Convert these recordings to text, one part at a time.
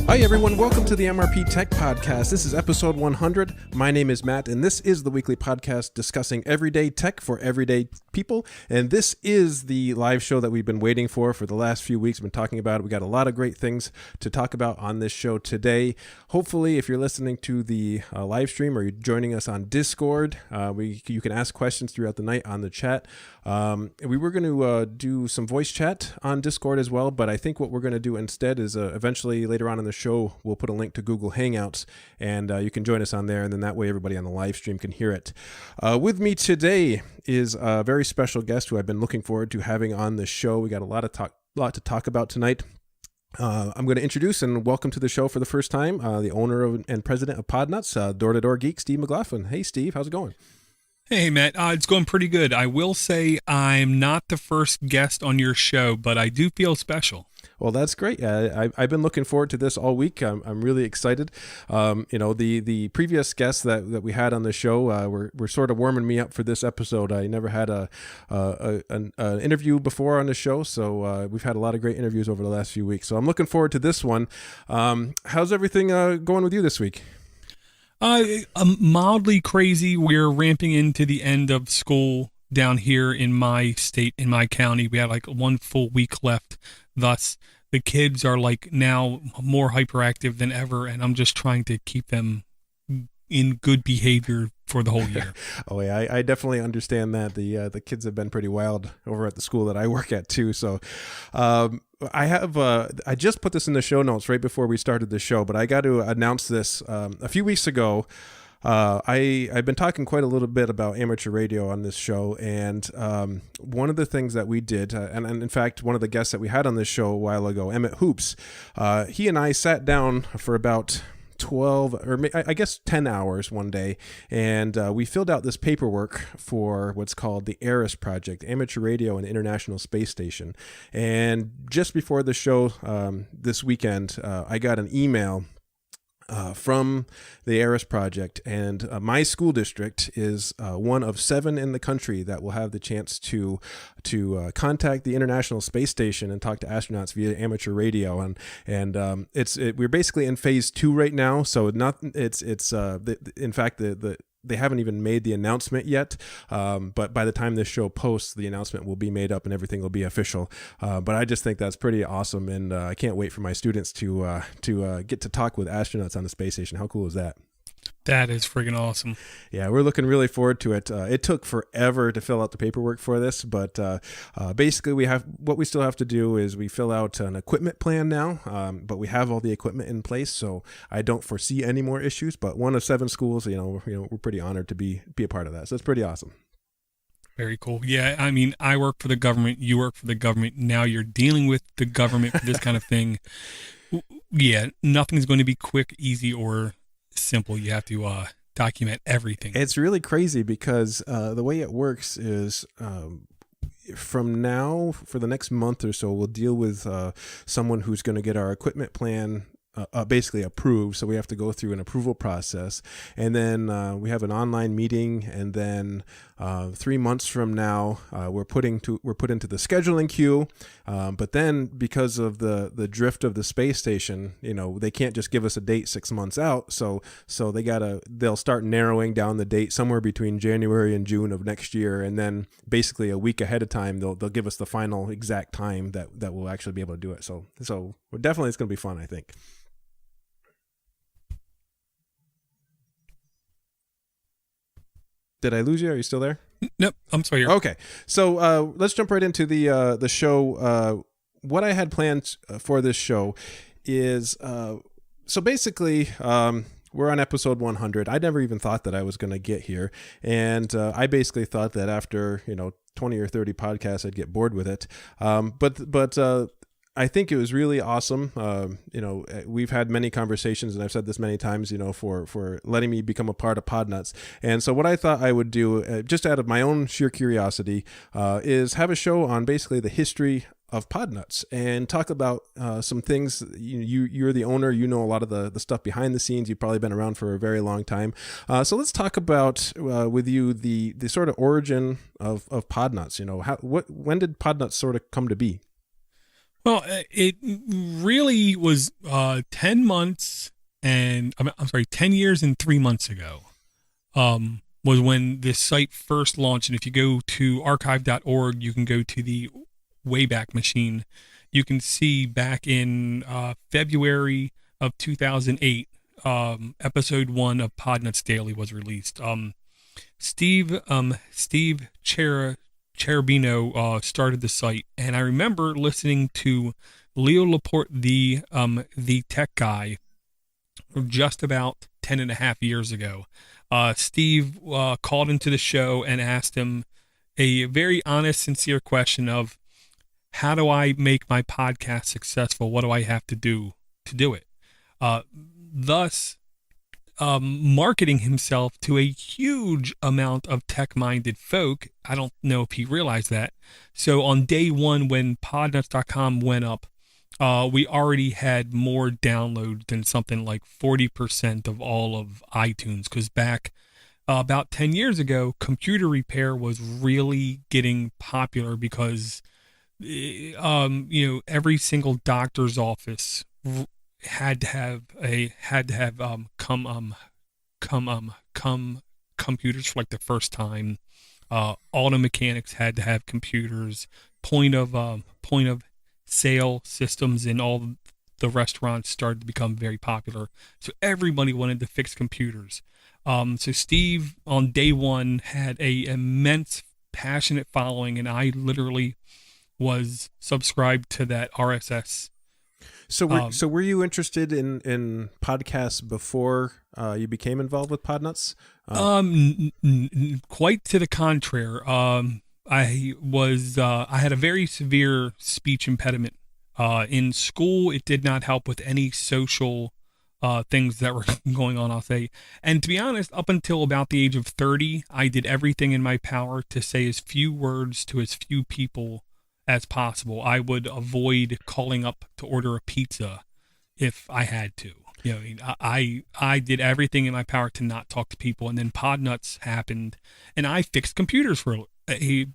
Hi everyone, welcome to the MrpTech podcast. This is episode 100. My name is Matt, and this is the weekly podcast discussing everyday tech for everyday people. And this is the live show that we've been waiting for the last few weeks. We've been talking about it. We got a lot of great things to talk about on this show today. Hopefully, if you're listening to the live stream or you're joining us on Discord, you can ask questions throughout the night on the chat. We were going to do some voice chat on Discord as well, but I think what we're going to do instead is eventually later on in the show, we'll put a link to Google Hangouts, and you can join us on there, and then that way everybody on the live stream can hear it. With me today is a very special guest who I've been looking forward to having on the show. We got a lot to talk about tonight. I'm going to introduce and welcome to the show for the first time the owner and president of Podnutz, Door-to-Door Geek, Steve McLaughlin. Hey, Steve, how's it going? Hey, Matt. It's going pretty good. I will say I'm not the first guest on your show, but I do feel special. Well, that's great. I've been looking forward to this all week. I'm really excited. The previous guests that we had on the show were sort of warming me up for this episode. I never had an interview before on the show, so we've had a lot of great interviews over the last few weeks. So I'm looking forward to this one. How's everything going with you this week? Mildly crazy. We're ramping into the end of school down here in my state, in my county. We have like 1 full week left. Thus, the kids are like now more hyperactive than ever, and I'm just trying to keep them in good behavior for the whole year. Oh yeah, I definitely understand that. The kids have been pretty wild over at the school that I work at too. So I just put this in the show notes right before we started the show, but I got to announce this. A few weeks ago, I've been talking quite a little bit about amateur radio on this show, and one of the things that we did, and in fact, one of the guests that we had on this show a while ago, Emmett Hoops, he and I sat down for about 12 or I guess 10 hours one day, and we filled out this paperwork for what's called the ARIS project, Amateur Radio and International Space Station. And just before the show this weekend, I got an email from the ARIS project, and my school district is one of 7 in the country that will have the chance to contact the International Space Station and talk to astronauts via amateur radio, and we're basically in phase 2 right now. So in fact they haven't even made the announcement yet, but by the time this show posts, the announcement will be made up and everything will be official. But I just think that's pretty awesome, and I can't wait for my students to get to talk with astronauts on the space station. How cool is that? That is freaking awesome. Yeah, we're looking really forward to it. It took forever to fill out the paperwork for this, but basically what we still have to do is we fill out an equipment plan now, but we have all the equipment in place, so I don't foresee any more issues. But one of 7 schools, we're pretty honored to be a part of that. So it's pretty awesome. Very cool. Yeah, I mean, I work for the government. You work for the government. Now you're dealing with the government for this kind of thing. Yeah, nothing's going to be quick, easy, or simple. You have to document everything. It's really crazy because the way it works is from now for the next month or so, we'll deal with someone who's going to get our equipment plan basically approved. So we have to go through an approval process, and then we have an online meeting, and then 3 months from now we're put into the scheduling queue. But then because of the drift of the space station, they can't just give us a date 6 months out. So they'll start narrowing down the date somewhere between January and June of next year, and then basically a week ahead of time they'll give us the final exact time that we'll actually be able to do it. So definitely it's going to be fun, I think. Did I lose you? Are you still there? Nope, I'm still here. Okay, so let's jump right into the show. What I had planned for this show is so basically we're on episode 100. I never even thought that I was going to get here, and I basically thought that after 20 or 30 podcasts I'd get bored with it. But I think it was really awesome. We've had many conversations, and I've said this many times, for letting me become a part of Podnutz. And so what I thought I would do, just out of my own sheer curiosity, is have a show on basically the history of Podnutz and talk about some things. You're the owner, a lot of the stuff behind the scenes. You've probably been around for a very long time. So let's talk about with you the sort of origin of Podnutz. When did Podnutz sort of come to be? Well, it really was 10 months and I'm sorry, 10 years and 3 months ago was when this site first launched. And if you go to archive.org, you can go to the Wayback Machine. You can see back in February of 2008, episode 1 of Podnutz Daily was released. Steve Cherubino started the site, and I remember listening to Leo Laporte, the tech guy, just about 10 and a half years ago. Steve called into the show and asked him a very honest, sincere question of, how do I make my podcast successful? What do I have to do it? Thus, marketing himself to a huge amount of tech-minded folk. I don't know if he realized that. So on day one, when Podnutz.com went up, we already had more downloads than something like 40% of all of iTunes. Because back about 10 years ago, computer repair was really getting popular because, every single doctor's office had to have computers for like the first time. Auto mechanics had to have computers. Point of sale systems in all the restaurants started to become very popular. So everybody wanted to fix computers. So Steve on day one had a immense passionate following, and I literally was subscribed to that RSS. So were you interested in podcasts before you became involved with Podnutz? Quite to the contrary. I had a very severe speech impediment. In school, it did not help with any social things that were going on, I'll say. And to be honest, up until about the age of 30, I did everything in my power to say as few words to as few people as possible. I would avoid calling up to order a pizza if I had to. I did everything in my power to not talk to people. And then Podnutz happened, and I fixed computers for a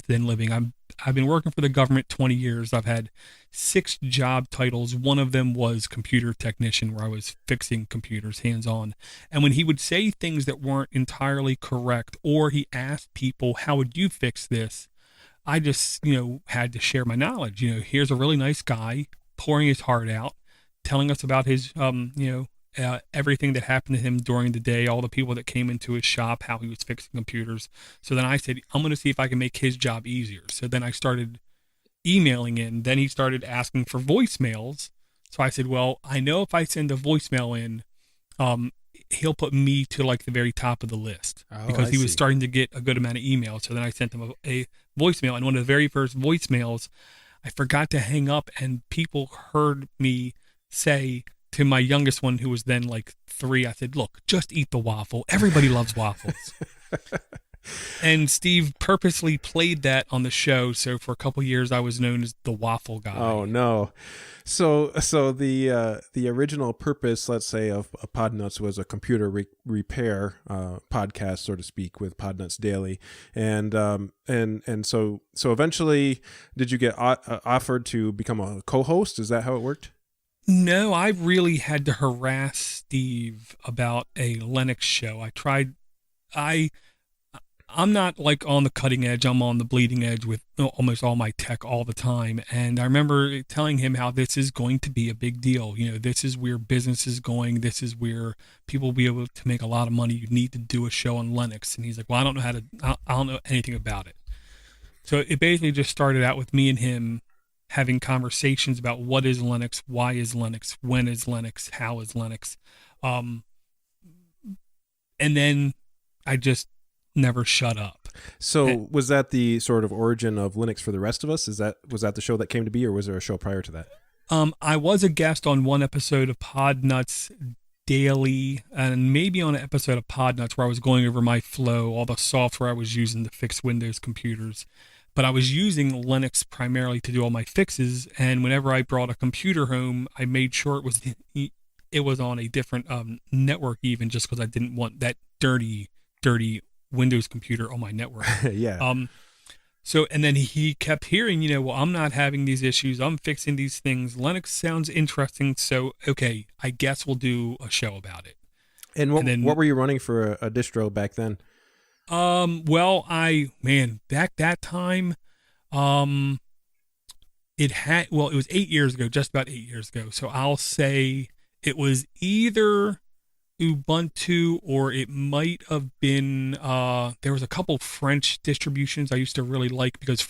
living. I've been working for the government 20 years. I've had 6 job titles. One of them was computer technician, where I was fixing computers hands-on. And when he would say things that weren't entirely correct, or he asked people, how would you fix this? I just, had to share my knowledge. Here's a really nice guy pouring his heart out, telling us about his, everything that happened to him during the day, all the people that came into his shop, how he was fixing computers. So then I said, I'm going to see if I can make his job easier. So then I started emailing in. Then he started asking for voicemails. So I said, well, I know if I send a voicemail in, he'll put me to like the very top of the list, because he was starting to get a good amount of emails. So then I sent him a voicemail, and one of the very first voicemails, I forgot to hang up, and people heard me say to my youngest one, who was then like 3, I said, look, just eat the waffle. Everybody loves waffles. And Steve purposely played that on the show. So for a couple years, I was known as the waffle guy. Oh no! So the original purpose, let's say, of Podnutz was a computer repair podcast, so to speak, with Podnutz Daily, and so eventually, did you get offered to become a co-host? Is that how it worked? No, I really had to harass Steve about a Linux show. I'm not like on the cutting edge. I'm on the bleeding edge with almost all my tech all the time. And I remember telling him how this is going to be a big deal. This is where business is going. This is where people will be able to make a lot of money. You need to do a show on Linux. And he's like, well, I don't know anything about it. So it basically just started out with me and him having conversations about what is Linux, why is Linux, when is Linux, how is Linux. And then I just never shut up. So was that the sort of origin of Linux for the Rest of Us? Was that the show that came to be, or was there a show prior to that? I was a guest on one episode of Podnutz Daily, and maybe on an episode of Podnutz where I was going over my flow, all the software I was using to fix Windows computers. But I was using Linux primarily to do all my fixes, and whenever I brought a computer home, I made sure it was on a different network, even just because I didn't want that dirty Windows computer on my network. Yeah. So, and then he kept hearing, well, I'm not having these issues. I'm fixing these things. Linux sounds interesting. So, okay, I guess we'll do a show about it. And what were you running for a distro back then? Well, back that time, it was 8 years ago, just about 8 years ago. So I'll say it was either Ubuntu, or it might have been there was a couple French distributions I used to really like, because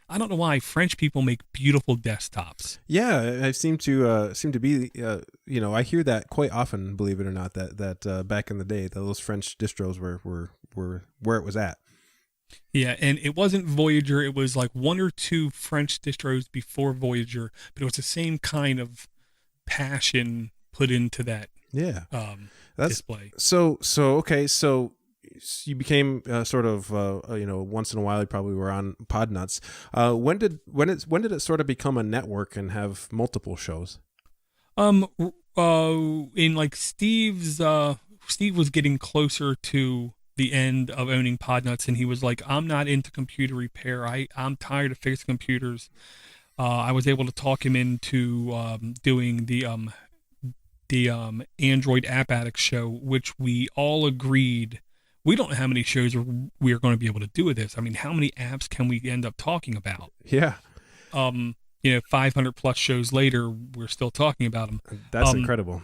I don't know why French people make beautiful desktops. Yeah, I seem to be I hear that quite often, believe it or not, that back in the day those French distros were where it was at. Yeah, and it wasn't Voyager, it was like one or two French distros before Voyager, but it was the same kind of passion put into that. Yeah. That's display. So okay. So you became sort of once in a while you probably were on Podnutz. When did it sort of become a network and have multiple shows? In like Steve was getting closer to the end of owning Podnutz, and he was like, I'm not into computer repair. I'm tired of fixing computers. I was able to talk him into doing the Android App Addict show, which we all agreed we don't know how many shows we are going to be able to do with this. I mean, how many apps can we end up talking about? Yeah. 500 plus shows later, we're still talking about them. That's incredible.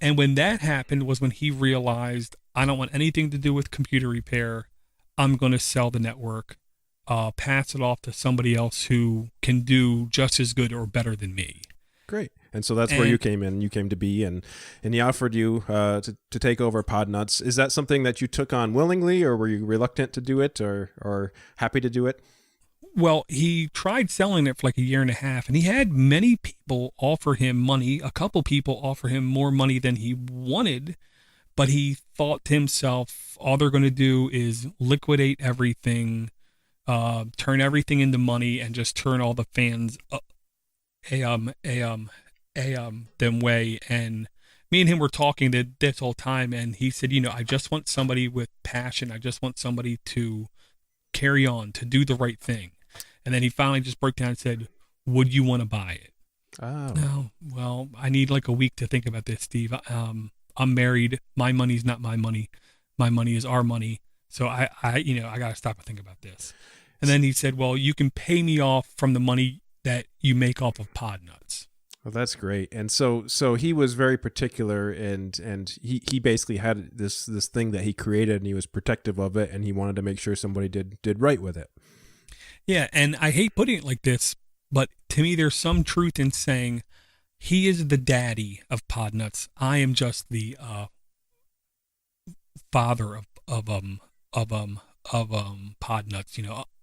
And when that happened was when he realized, I don't want anything to do with computer repair. I'm going to sell the network, pass it off to somebody else who can do just as good or better than me. Great. And so that's where you came in. You came to be, and he offered you to take over Podnutz. Is that something that you took on willingly, or were you reluctant to do it, or happy to do it? Well, he tried selling it for like a year and a half, and he had many people offer him money. A couple people offer him more money than he wanted, but he thought to himself, all they're going to do is liquidate everything, turn everything into money, and just turn all the fans them way. And me and him were talking this whole time, and he said, I just want somebody with passion. I just want somebody to carry on, to do the right thing. And then he finally just broke down and said, would you want to buy it? Oh. No, well, I need like a week to think about this, Steve. I'm married. My money's not my money. My money is our money. So I got to stop and think about this. And then he said, well, you can pay me off from the money that you make off of Podnutz. Well, that's great. And so he was very particular, and he basically had this thing that he created, and he was protective of it, and he wanted to make sure somebody did right with it. Yeah, and I hate putting it like this, but to me there's some truth in saying he is the daddy of Podnutz. I am just the father of Podnutz.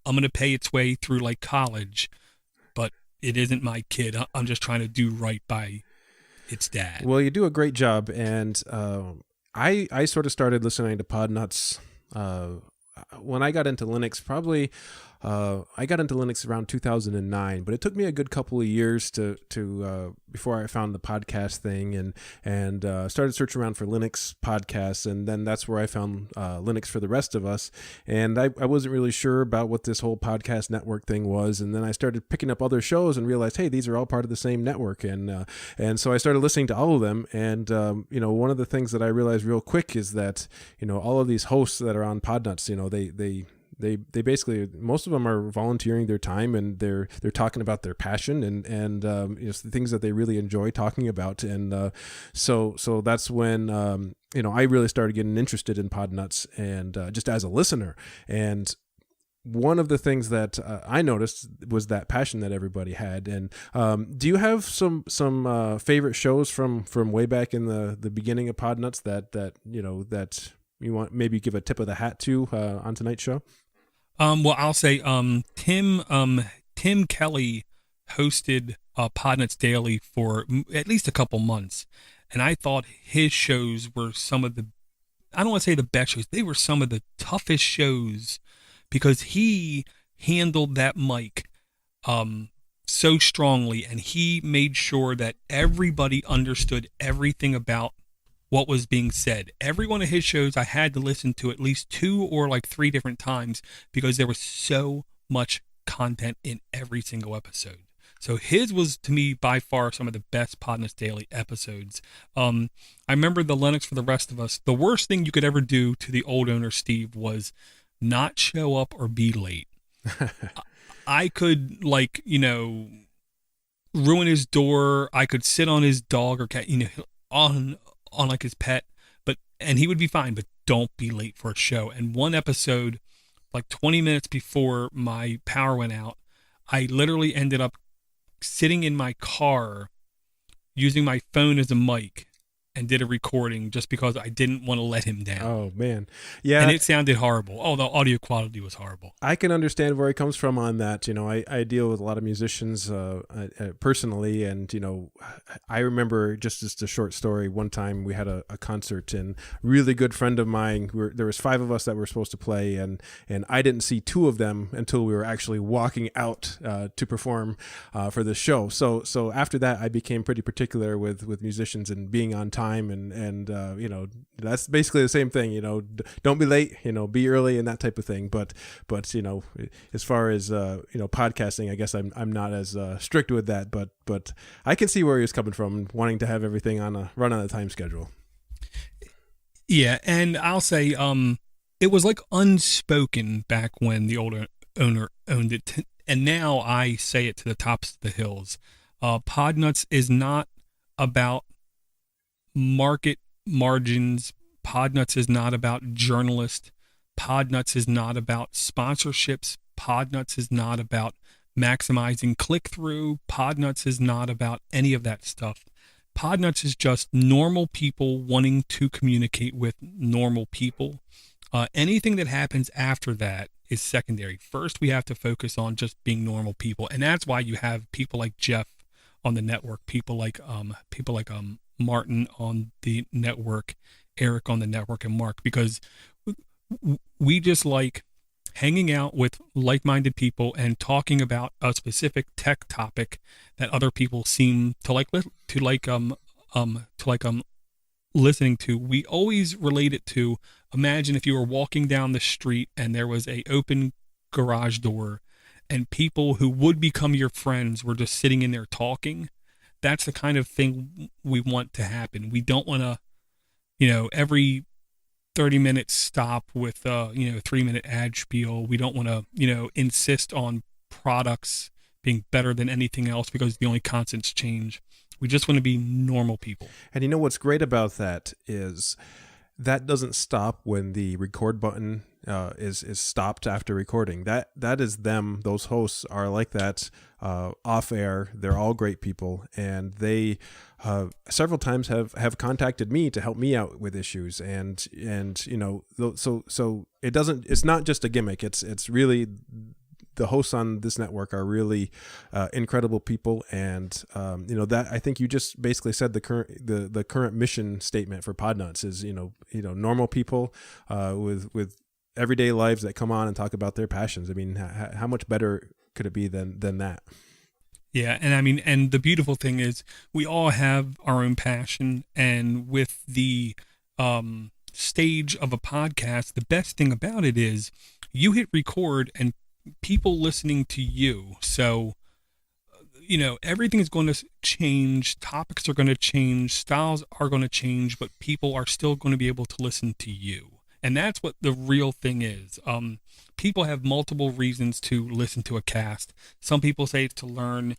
I'm going to pay its way through like college, but it isn't my kid. I'm just trying to do right by its dad. Well, you do a great job, and I sort of started listening to Podnutz when I got into Linux. Probably I got into Linux around 2009, but it took me a good couple of years to before I found the podcast thing, and started searching around for Linux podcasts, and then that's where I found Linux for the Rest of Us. And I wasn't really sure about what this whole podcast network thing was, and then I started picking up other shows and realized, hey, these are all part of the same network, and so I started listening to all of them. And one of the things that I realized real quick is that all of these hosts that are on Podnutz, they basically, most of them are volunteering their time, and they're talking about their passion and the things that they really enjoy talking about. And so that's when I really started getting interested in Podnutz, and just as a listener. And one of the things that I noticed was that passion that everybody had. And do you have some favorite shows from way back in the beginning of Podnutz that you want maybe give a tip of the hat to on tonight's show? Well, I'll say Tim Kelly hosted Podnutz Daily for at least a couple months, and I thought his shows were some of the, I don't want to say the best shows, they were some of the toughest shows, because he handled that mic so strongly, and he made sure that everybody understood everything about what was being said. Every one of his shows I had to listen to at least 2 or like 3 different times, because there was so much content in every single episode. So his was, to me, by far some of the best Podnutz Daily episodes. I remember the Linux for the Rest of Us. The worst thing you could ever do to the old owner, Steve, was not show up or be late. I could, like, you know, ruin his door. I could sit on his dog or cat, you know, on like his pet, and he would be fine, but don't be late for a show. And one episode, like 20 minutes before my power went out, I literally ended up sitting in my car using my phone as a mic and did a recording just because I didn't want to let him down. Oh, man. Yeah. And it sounded horrible. Oh, the audio quality was horrible. I can understand where he comes from on that. You know, I deal with a lot of musicians personally, and, you know, I remember, just as a short story, one time we had a concert, and a really good friend of mine, there was 5 of us that were supposed to play, and I didn't see 2 of them until we were actually walking out to perform for the show. So after that, I became pretty particular with musicians and being on time, and you know, that's basically the same thing. You know, don't be late, you know, be early and that type of thing. But you know, as far as you know, podcasting, I guess I'm not as strict with that. But I can see where he was coming from, wanting to have everything run on a time schedule. Yeah, and I'll say, it was like unspoken back when the old owner owned it, and now I say it to the tops of the hills. Podnutz is not about market margins. Podnutz is not about journalists. Podnutz is not about sponsorships. Podnutz is not about maximizing click-through. Podnutz is not about any of that stuff. Podnutz is just normal people wanting to communicate with normal people. Anything that happens after that is secondary. First, we have to focus on just being normal people, and that's why you have people like Jeff on the network, people like Martin on the network, Eric on the network, and Mark, because we just like hanging out with like-minded people and talking about a specific tech topic that other people seem to listening to. We always relate it to, imagine if you were walking down the street and there was a open garage door and people who would become your friends were just sitting in there talking. That's the kind of thing we want to happen. We don't want to, you know, every 30 minutes stop with, 3-minute ad spiel. We don't want to, you know, insist on products being better than anything else because the only constants change. We just want to be normal people. And you know what's great about that is that doesn't stop when the record button is stopped after recording. That is them. Those hosts are like that off air. They're all great people, and they several times have contacted me to help me out with issues. And you know, so it's not just a gimmick. It's really, the hosts on this network are really incredible people, and you know, that I think you just basically said the current mission statement for Podnutz is, you know, normal people with everyday lives that come on and talk about their passions. I mean, how much better could it be than that? Yeah, and I mean, and the beautiful thing is we all have our own passion, and with the stage of a podcast, the best thing about it is you hit record and people listening to you. So, you know, everything is going to change. Topics are going to change. Styles are going to change, but people are still going to be able to listen to you. And that's what the real thing is. People have multiple reasons to listen to a cast. Some people say it's to learn.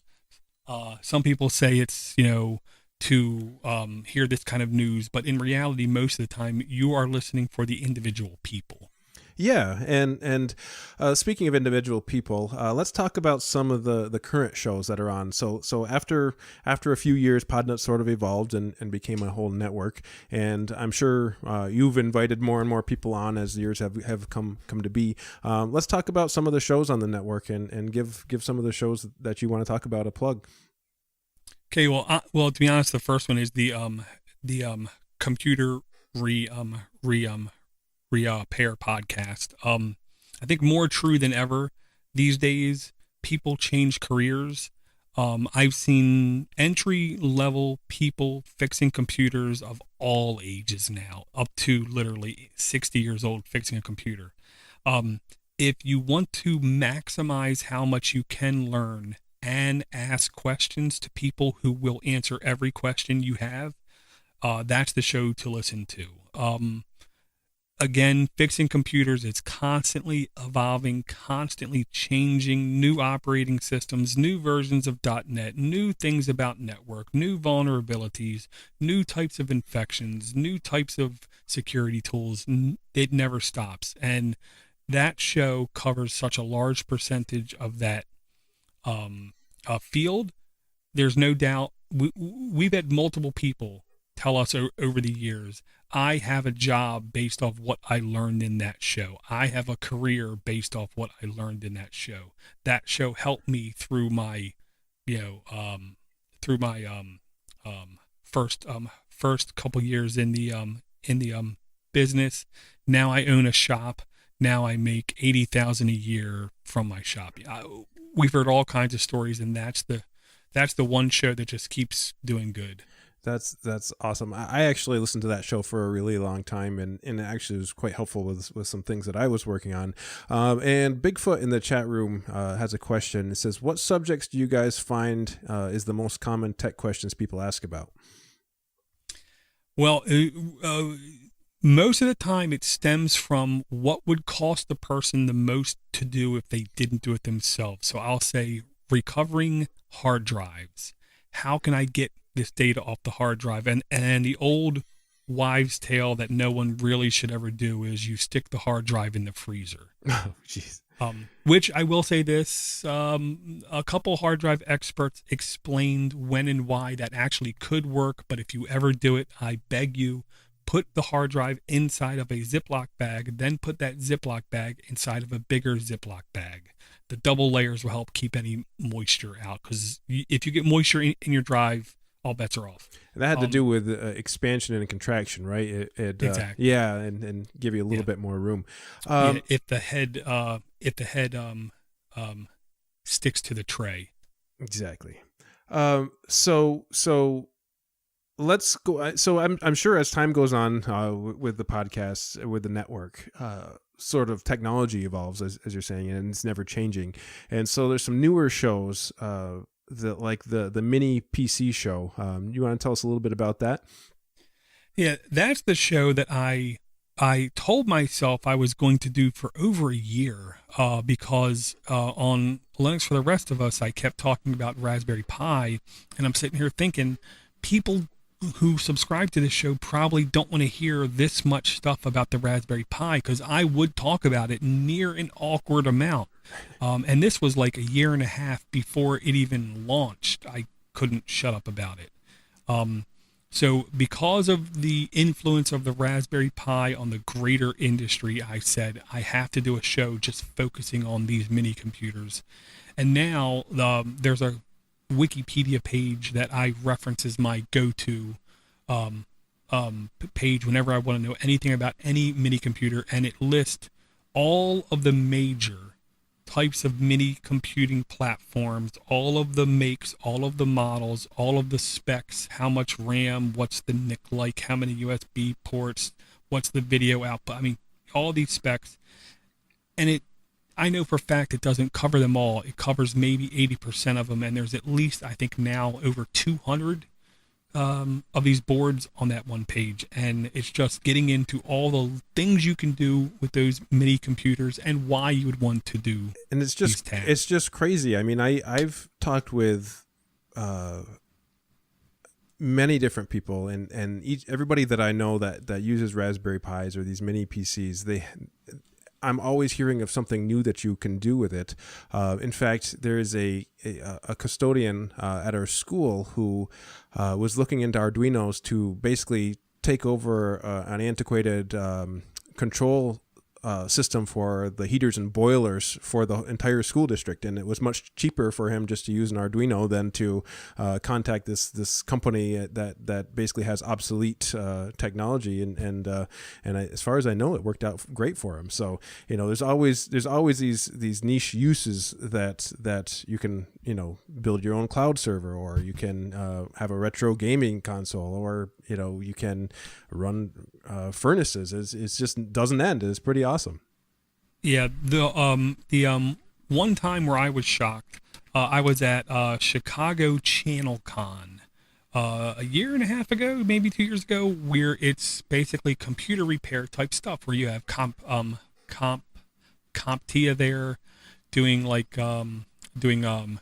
Some people say it's, you know, to hear this kind of news. But in reality, most of the time, you are listening for the individual people. Yeah, and speaking of individual people, let's talk about some of the current shows that are on. So after a few years, Podnutz sort of evolved and became a whole network, and I'm sure you've invited more and more people on as the years have come to be. Let's talk about some of the shows on the network and give some of the shows that you want to talk about a plug. Okay, well, to be honest, the first one is the computer repair podcast. I think more true than ever these days, people change careers. I've seen entry level people fixing computers of all ages now, up to literally 60 years old fixing a computer. if you want to maximize how much you can learn and ask questions to people who will answer every question you have, that's the show to listen to. Again, fixing computers, it's constantly evolving, constantly changing, new operating systems, new versions of .NET, new things about network, new vulnerabilities, new types of infections, new types of security tools. It never stops. And that show covers such a large percentage of that field. There's no doubt we've had multiple people tell us over the years, I have a job based off what I learned in that show. I have a career based off what I learned in that show. That show helped me through my, through my first couple years in the business. Now I own a shop. Now I make $80,000 a year from my shop. We've heard all kinds of stories, and that's the one show that just keeps doing good. That's awesome. I actually listened to that show for a really long time, and it actually was quite helpful with some things that I was working on. And Bigfoot in the chat room has a question. It says, what subjects do you guys find is the most common tech questions people ask about? Well, most of the time it stems from what would cost the person the most to do if they didn't do it themselves. So I'll say recovering hard drives. How can I get this data off the hard drive? And the old wives' tale that no one really should ever do is you stick the hard drive in the freezer. Oh, jeez. Which I will say this, a couple hard drive experts explained when and why that actually could work. But if you ever do it, I beg you, put the hard drive inside of a Ziploc bag, then put that Ziploc bag inside of a bigger Ziploc bag. The double layers will help keep any moisture out, because if you get moisture in your drive, all bets are off. And that had to do with expansion and contraction, right? Exactly. Yeah, and give you a little bit more room. If the head sticks to the tray. Exactly. So let's go. So I'm sure as time goes on with the podcasts, with the network, sort of technology evolves, as you're saying, and it's never changing. And so there's some newer shows, like the MiniPC Show. You want to tell us a little bit about that? Yeah, that's the show that I told myself I was going to do for over a year, because on Linux for the Rest of Us, I kept talking about Raspberry Pi, and I'm sitting here thinking, people who subscribe to this show probably don't want to hear this much stuff about the Raspberry Pi, because I would talk about it near an awkward amount. And this was like a year and a half before it even launched. I couldn't shut up about it. So because of the influence of the Raspberry Pi on the greater industry, I said I have to do a show just focusing on these mini computers. And now there's a Wikipedia page that I reference as my go-to page whenever I want to know anything about any mini computer, and it lists all of the major types of mini computing platforms, all of the makes, all of the models, all of the specs, how much RAM, what's the NIC like, how many USB ports, what's the video output. I mean, all these specs. And I know for a fact it doesn't cover them all. It covers maybe 80% of them, and there's at least, I think now, over 200 of these boards on that one page. And it's just getting into all the things you can do with those mini computers and why you would want to do. And it's just crazy. I mean, I've talked with many different people, and everybody that I know that uses Raspberry Pis or these mini PCs, I'm always hearing of something new that you can do with it. In fact, there is a custodian at our school who was looking into Arduinos to basically take over an antiquated control system for the heaters and boilers for the entire school district, and it was much cheaper for him just to use an Arduino than to contact this company that basically has obsolete technology, and as far as I know, it worked out great for him. So there's always these niche uses that you can build your own cloud server, or you can have a retro gaming console, or you can run furnaces. It just doesn't end. It's pretty awesome. Yeah, the one time where I was shocked, I was at Chicago Channel Con a year and a half ago, maybe 2 years ago, where it's basically computer repair type stuff, where you have CompTIA there doing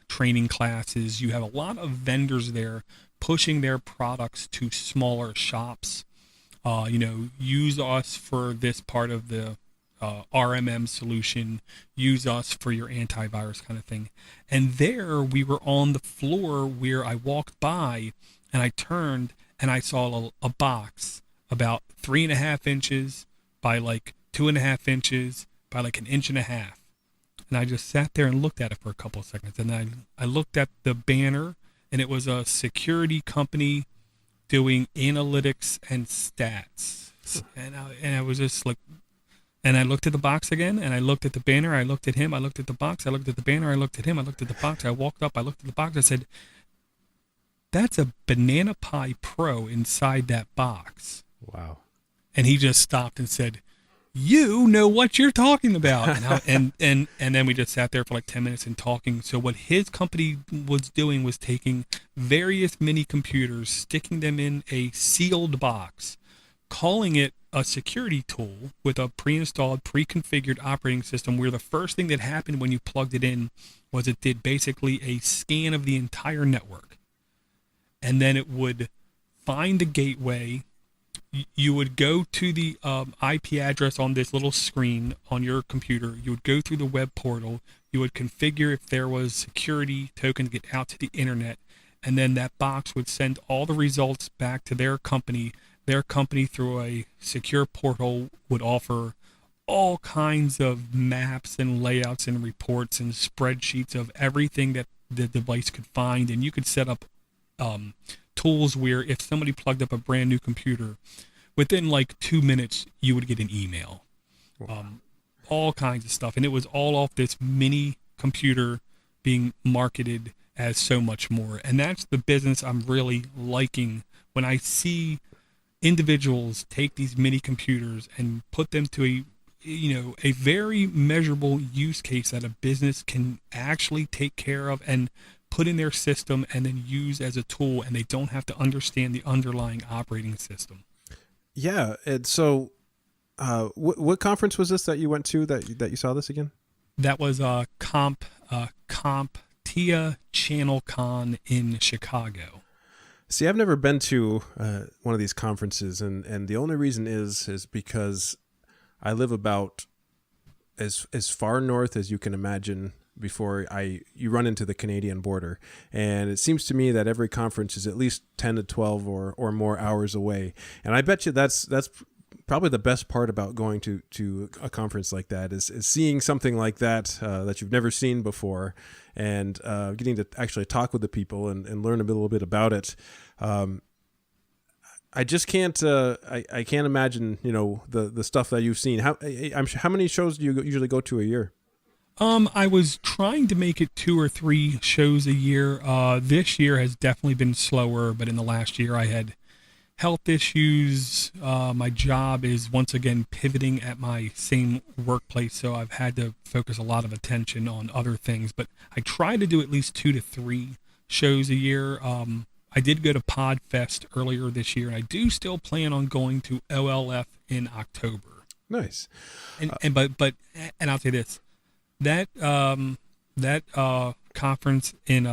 training classes. You have a lot of vendors there pushing their products to smaller shops. Use us for this part of the RMM solution, use us for your antivirus kind of thing. And there we were on the floor where I walked by and I turned and I saw a box about 3.5 inches by like 2.5 inches by like an inch and a half. And I just sat there and looked at it for a couple of seconds. And I looked at the banner, and it was a security company doing analytics and stats. And I was just like, and I looked at the box again, and I looked at the banner, I looked at him, I looked at the box, I looked at the banner, I looked at him, I looked at the box, I walked up, I looked at the box, I said, that's a Banana Pi Pro inside that box. Wow. And he just stopped and said, you know what you're talking about. And then we just sat there for like 10 minutes and talking. So what his company was doing was taking various mini computers, sticking them in a sealed box, calling it a security tool with a pre-installed, pre-configured operating system, where the first thing that happened when you plugged it in was it did basically a scan of the entire network. And then it would find the gateway. You would go to the IP address on this little screen on your computer. You would go through the web portal. You would configure if there was security token to get out to the internet. And then that box would send all the results back to their company. Their company, through a secure portal, would offer all kinds of maps and layouts and reports and spreadsheets of everything that the device could find. And you could set up tools where if somebody plugged up a brand new computer, within like 2 minutes, you would get an email. All kinds of stuff. And it was all off this mini computer being marketed as so much more. And that's the business I'm really liking when I see individuals take these mini computers and put them to a very measurable use case that a business can actually take care of and put in their system and then use as a tool, and they don't have to understand the underlying operating system. Yeah. And so what conference was this that you went to that you saw this again? That was CompTIA Channel Con in Chicago. See, I've never been to one of these conferences, and the only reason is because I live about as far north as you can imagine before you run into the Canadian border. And it seems to me that every conference is at least 10 to 12 or more hours away. And I bet you that's probably the best part about going to a conference like that is seeing something like that that you've never seen before, and getting to actually talk with the people and learn a little bit about it. I just can't. I can't imagine. The stuff that you've seen. How many shows do you usually go to a year? I was trying to make it 2 or 3 shows a year. This year has definitely been slower, but in the last year I had health issues. My job is once again pivoting at my same workplace, so I've had to focus a lot of attention on other things. But I try to do at least 2 to 3 shows a year. I did go to PodFest earlier this year, and I do still plan on going to OLF in October. Nice. And I'll say this, that conference in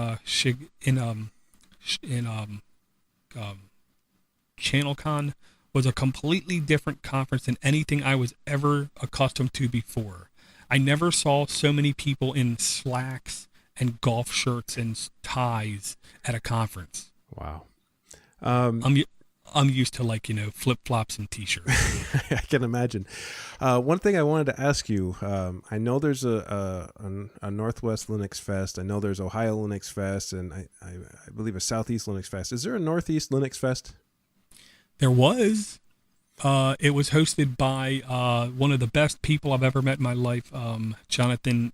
ChannelCon was a completely different conference than anything I was ever accustomed to before. I never saw so many people in slacks and golf shirts and ties at a conference. Wow. I'm used to flip-flops and t-shirts. I can imagine. One thing I wanted to ask you, I know there's a Northwest Linux Fest. I know there's Ohio Linux Fest, and I believe a Southeast Linux Fest. Is there a Northeast Linux Fest? There was. It was hosted by one of the best people I've ever met in my life, Jonathan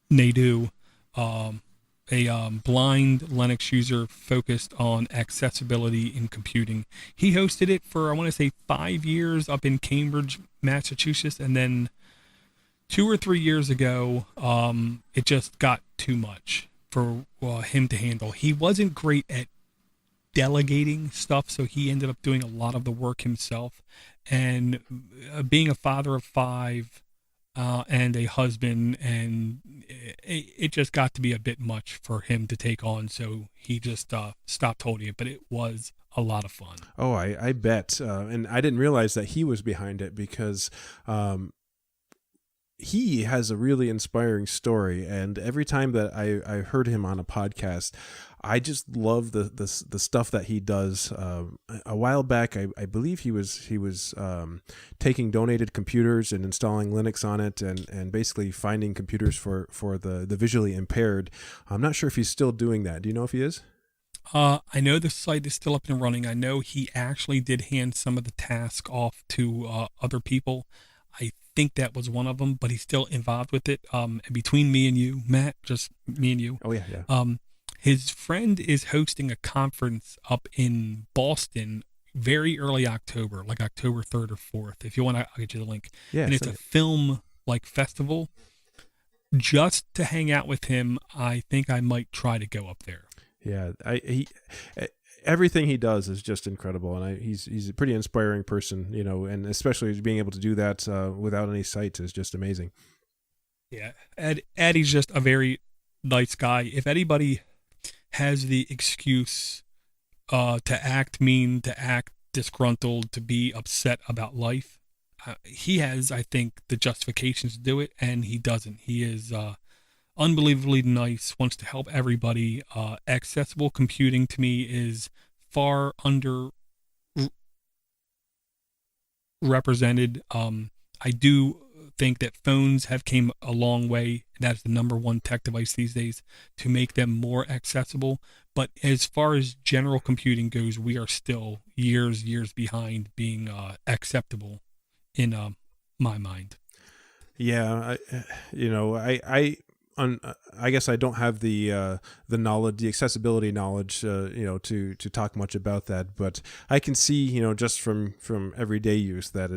Nadeau. a blind Linux user focused on accessibility in computing. He hosted it for, I want to say, 5 years up in Cambridge, Massachusetts, and then 2 or 3 years ago, it just got too much for him to handle. He wasn't great at delegating stuff, so he ended up doing a lot of the work himself. And being a father of 5 and a husband, and it just got to be a bit much for him to take on, so he just stopped holding it. But it was a lot of fun. Oh, I bet. And I didn't realize that he was behind it, because he has a really inspiring story, and every time that I heard him on a podcast, I just love the stuff that he does. A while back, I believe he was taking donated computers and installing Linux on it, and basically finding computers for the visually impaired. I'm not sure if he's still doing that. Do you know if he is? I know the site is still up and running. I know he actually did hand some of the task off to other people. I think that was one of them, but he's still involved with it. And between me and you, Matt, just me and you. Oh yeah. His friend is hosting a conference up in Boston very early October, like October 3rd or 4th. If you want, I'll get you the link. Yeah, and it's a film like festival. Just to hang out with him, I think I might try to go up there. Yeah, everything he does is just incredible, and he's a pretty inspiring person, and especially being able to do that without any sight is just amazing. Yeah, Eddie's just a very nice guy. If anybody has the excuse to act mean, to act disgruntled, to be upset about life, he has, I think, the justifications to do it, and he doesn't. He is unbelievably nice, wants to help everybody. Accessible computing to me is far under represented. I do think that phones have came a long way. That's the number one tech device these days to make them more accessible. But as far as general computing goes, we are still years behind being acceptable in my mind. Yeah, I guess I don't have the knowledge, the accessibility knowledge, to talk much about that. But I can see, just from everyday use, that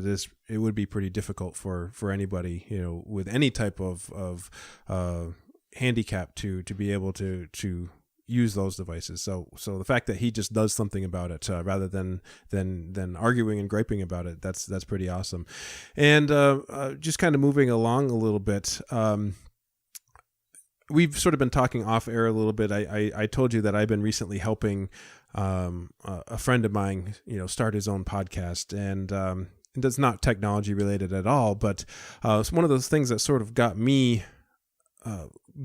it would be pretty difficult for anybody, with any type of handicap to be able to use those devices. So the fact that he just does something about it rather than arguing and griping about it, that's pretty awesome. And just kind of moving along a little bit. We've sort of been talking off air a little bit. I told you that I've been recently helping a friend of mine, start his own podcast, and it's not technology related at all, but it's one of those things that sort of got me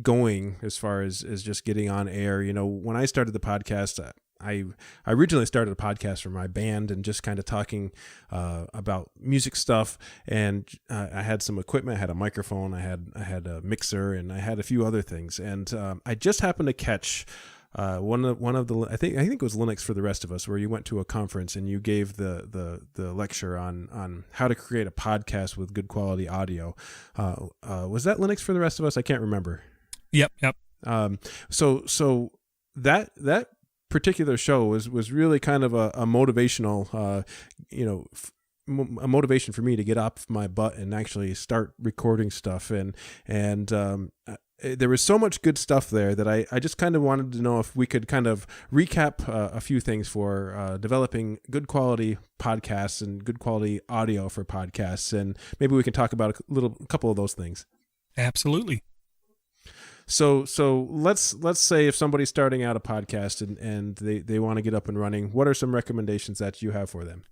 going as far as just getting on air. When I started the podcast, I originally started a podcast for my band and just kind of talking about music stuff, and I had some equipment. I had a microphone, I had a mixer, and I had a few other things. And I just happened to catch one of the I think it was Linux for the Rest of Us, where you went to a conference and you gave the lecture on how to create a podcast with good quality audio. Was that Linux for the Rest of Us? I can't remember. Yep. So that particular show was really kind of a motivational, a motivation for me to get off my butt and actually start recording stuff. And there was so much good stuff there that I just kind of wanted to know if we could kind of recap a few things for developing good quality podcasts and good quality audio for podcasts. And maybe we can talk about a couple of those things. Absolutely. So let's say if somebody's starting out a podcast and they want to get up and running, what are some recommendations that you have for them?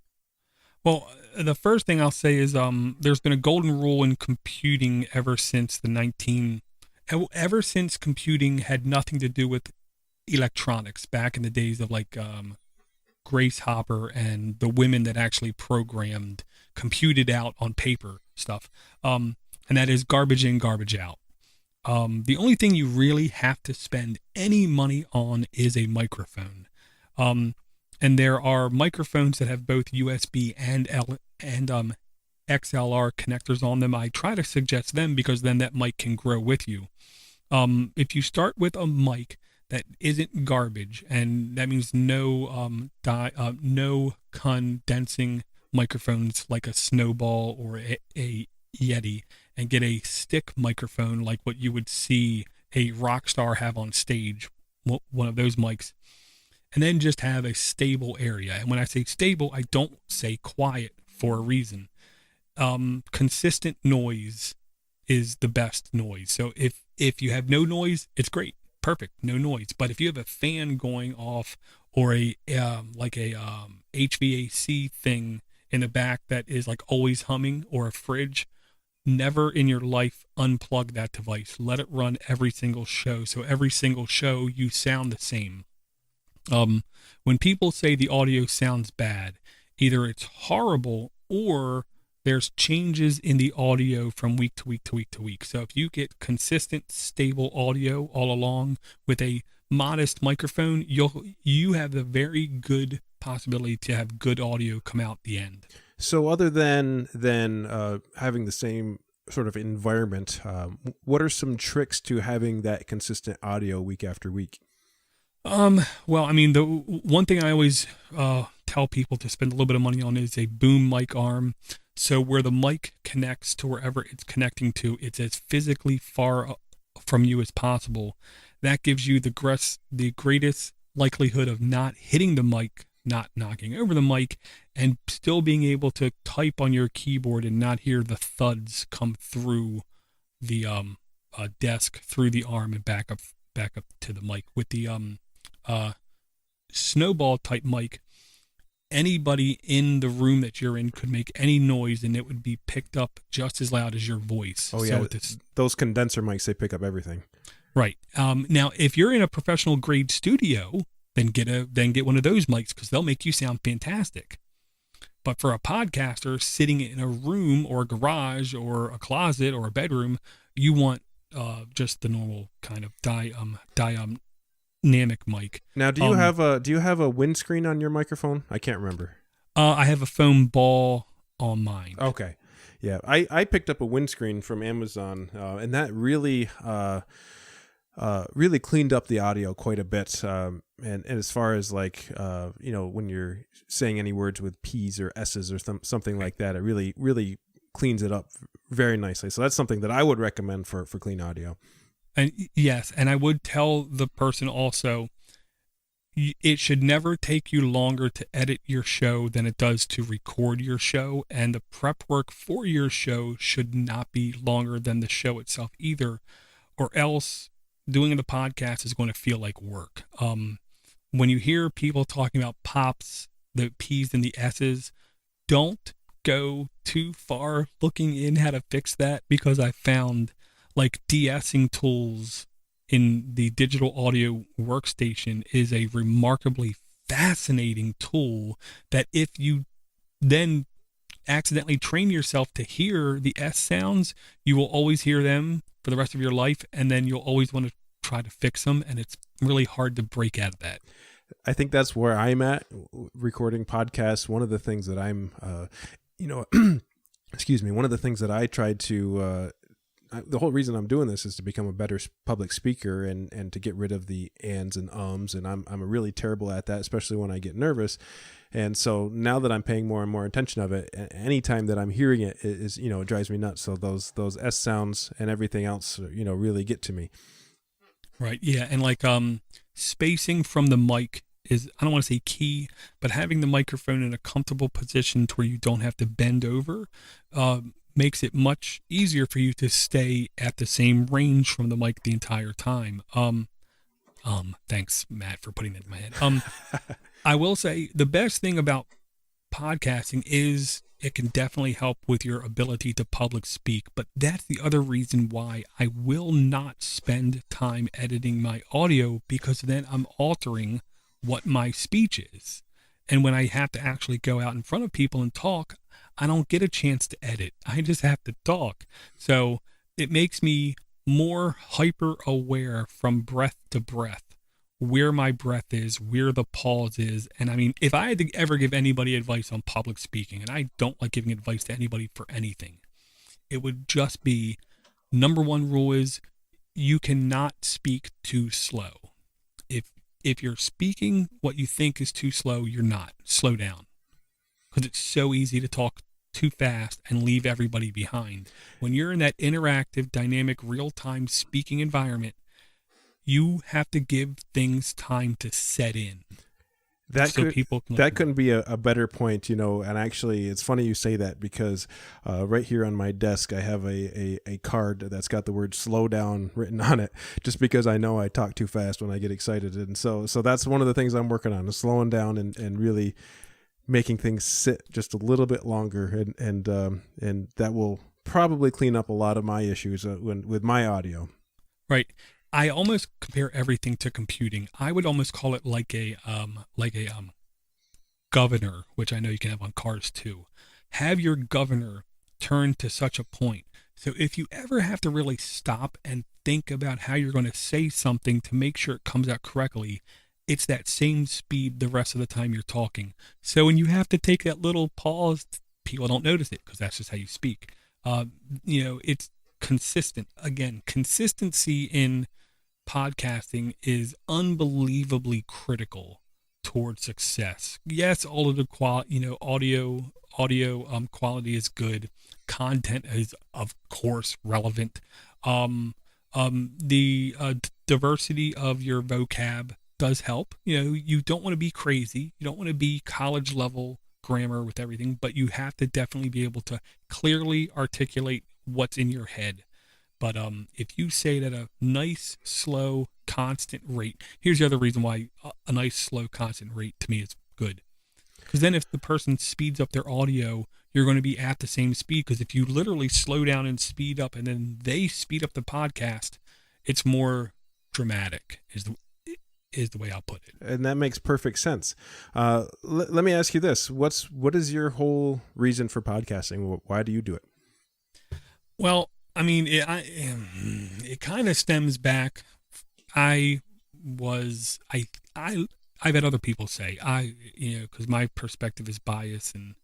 Well, the first thing I'll say is there's been a golden rule in computing ever since computing had nothing to do with electronics, back in the days of like Grace Hopper and the women that actually programmed, computed out on paper stuff. And that is garbage in, garbage out. The only thing you really have to spend any money on is a microphone. And there are microphones that have both USB and XLR connectors on them. I try to suggest them because then that mic can grow with you. If you start with a mic that isn't garbage, and that means no no condensing microphones like a Snowball or a Yeti, and get a stick microphone like what you would see a rock star have on stage, one of those mics, and then just have a stable area. And when I say stable, I don't say quiet for a reason. Consistent noise is the best noise. So if you have no noise, it's great. Perfect. No noise. But if you have a fan going off or a HVAC thing in the back that is like always humming, or a fridge, never in your life unplug that device. Let it run every single show. So every single show you sound the same. When people say the audio sounds bad, either it's horrible or there's changes in the audio from week to week to week to week. So if you get consistent, stable audio all along with a modest microphone, you have a very good possibility to have good audio come out the end. So other than having the same sort of environment, what are some tricks to having that consistent audio week after week? Well, I mean, the one thing I always tell people to spend a little bit of money on is a boom mic arm. So where the mic connects to wherever it's connecting to, it's as physically far from you as possible. That gives you the greatest likelihood of not hitting the mic, not knocking over the mic, and still being able to type on your keyboard and not hear the thuds come through the desk, through the arm, and back up to the mic. With the Snowball type mic, anybody in the room that you're in could make any noise and it would be picked up just as loud as your voice. Oh yeah, those condenser mics, they pick up everything. Right. Now, if you're in a professional grade studio, then get one of those mics, because they'll make you sound fantastic. But for a podcaster sitting in a room or a garage or a closet or a bedroom, you want just the normal kind of dynamic mic. Now, do you have a windscreen on your microphone? I can't remember. I have a foam ball on mine. Okay. Yeah, I picked up a windscreen from Amazon, and that really really cleaned up the audio quite a bit. And as far as like, when you're saying any words with P's or S's or something like that, it really, really cleans it up very nicely. So that's something that I would recommend for clean audio. And yes, and I would tell the person also, it should never take you longer to edit your show than it does to record your show. And the prep work for your show should not be longer than the show itself either, or else doing the podcast is going to feel like work. When you hear people talking about pops, the P's and the S's, don't go too far looking in how to fix that, because I found like de-essing tools in the digital audio workstation is a remarkably fascinating tool that if you then accidentally train yourself to hear the S sounds, you will always hear them for the rest of your life, and then you'll always want to try to fix them, and it's really hard to break out of that. I think that's where I'm at recording podcasts. One of the things that I'm, excuse me, one of the things that I tried to, the whole reason I'm doing this is to become a better public speaker and to get rid of the ands and ums. And I'm really terrible at that, especially when I get nervous. And so now that I'm paying more and more attention of it, anytime that I'm hearing it is, it drives me nuts. So those S sounds and everything else, really get to me. Right. Yeah. And like spacing from the mic is, I don't want to say key, but having the microphone in a comfortable position to where you don't have to bend over makes it much easier for you to stay at the same range from the mic the entire time. Thanks, Matt, for putting that in my head. I will say the best thing about podcasting is it can definitely help with your ability to public speak, but that's the other reason why I will not spend time editing my audio, because then I'm altering what my speech is. And when I have to actually go out in front of people and talk, I don't get a chance to edit. I just have to talk. So it makes me more hyper aware from breath to breath, where my breath is, where the pause is. And I mean, if I had to ever give anybody advice on public speaking, and I don't like giving advice to anybody for anything, it would just be, number one rule is you cannot speak too slow. if you're speaking what you think is too slow, you're not. Slow down. Because it's so easy to talk too fast and leave everybody behind. When you're in that interactive, dynamic, real-time speaking environment, you have to give things time to set in. That so could, people can that couldn't be a better point, and actually it's funny you say that because right here on my desk I have a card that's got the word slow down written on it, just because I know I talk too fast when I get excited. And so that's one of the things I'm working on, is slowing down and really making things sit just a little bit longer, and that will probably clean up a lot of my issues with my audio. Right. I almost compare everything to computing. I would almost call it like a governor, which I know you can have on cars too. Have your governor turn to such a point. So if you ever have to really stop and think about how you're going to say something to make sure it comes out correctly, it's that same speed the rest of the time you're talking. So when you have to take that little pause, people don't notice it because that's just how you speak. It's consistent. Again, consistency in podcasting is unbelievably critical towards success. Yes, all of the audio quality is good. Content is, of course, relevant. The diversity of your vocab does help. You don't want to be crazy. You don't want to be college level grammar with everything, but you have to definitely be able to clearly articulate what's in your head. But if you say it at a nice, slow, constant rate, here's the other reason why a nice, slow, constant rate to me is good. Because then if the person speeds up their audio, you're going to be at the same speed. Because if you literally slow down and speed up and then they speed up the podcast, it's more dramatic is the way I'll put it. And that makes perfect sense. Let me ask you this. What is your whole reason for podcasting? Why do you do it? Well, I mean, it kind of stems back. I've had other people say, because my perspective is biased, and